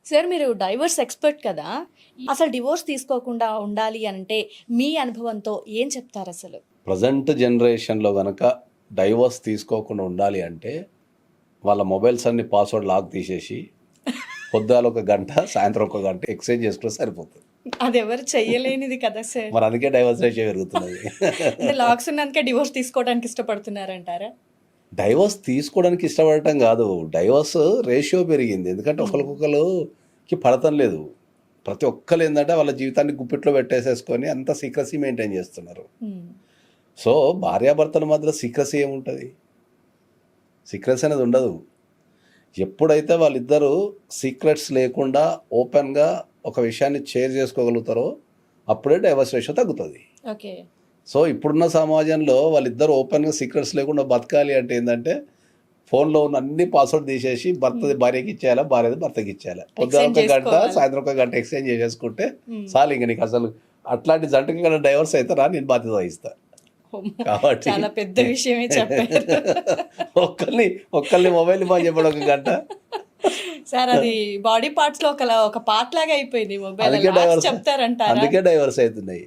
Sir మీరు divorce expert కదా, అసలు డివోర్స్ తీసుకోకుండా ఉండాలి అంటే మీ అనుభవంతో ఏం చెప్తారు అసలు? ప్రజెంట్ జనరేషన్లో కనుక డైవర్స్ తీసుకోకుండా ఉండాలి అంటే వాళ్ళ మొబైల్స్ అన్ని పాస్వర్డ్ లాక్ తీసేసి పొద్దుగాల 1 గంట సాయంత్రం 1 గంట ఎక్స్చేంజ్ చేసుకుంటే సరిపోతుంది. అది ఎవరు చెయ్యలేనిది కదా సార్. మరి అందుకే డైవర్స్ రేషియో పెరుగుతున్నది. అంటే లాక్స్ ఉన్నందుకే డివోర్స్ తీసుకోవడానికి ఇష్టపడుతున్నారంటారా? డైవర్స్ తీసుకోవడానికి ఇష్టపడటం కాదు, డైవర్స్ రేషియో పెరిగింది. ఎందుకంటే ఒకరికొకరికి పడతం లేదు. ప్రతి ఒక్కరు ఏంటంటే వాళ్ళ జీవితాన్ని గుప్పిట్లో పెట్టేసేసుకొని అంత సీక్రసీ మెయింటైన్ చేస్తున్నారు. సో భార్యాభర్తల మధ్య సీక్రసీ ఏముంటుంది? సీక్రసీ అనేది ఉండదు. ఎప్పుడైతే వాళ్ళిద్దరూ సీక్రెట్స్ లేకుండా ఓపెన్గా ఒక విషయాన్ని షేర్ చేసుకోగలుగుతారో అప్పుడే డైవర్స్ రేషియో తగ్గుతుంది. ఓకే. సో ఇప్పుడున్న సమాజంలో వాళ్ళిద్దరు ఓపెన్గా సీక్రెట్స్ లేకుండా బతకాలి అంటే ఏంటంటే ఫోన్లో ఉన్న అన్ని పాస్వర్డ్ తీసేసి భర్తది భార్యకి ఇచ్చేయాలా, భార్యది భర్తకి ఇచ్చేయాలా. పొద్దున 1 గంట సాయంత్రం 1 గంట ఎక్స్చేంజ్ చేసేసుకుంటే చాలు. ఇంక నీకు అసలు అట్లాంటి జంటకి కన్నా డైవర్స్ అవుతారా, నేను బాధ్యత వహిస్తా. కాబట్టి చాలా పెద్ద విషయమే చెప్పారు ఒక్కరిని మొబైల్ బాగా చెప్పడం 1 గంట సార్. అది బాడీ పార్ట్స్ లో ఒక పార్ట్ లాగా అయిపోయింది మొబైల్. అందుకే చెప్తారంటారా? అందుకే డైవర్స్ అవుతున్నాయి.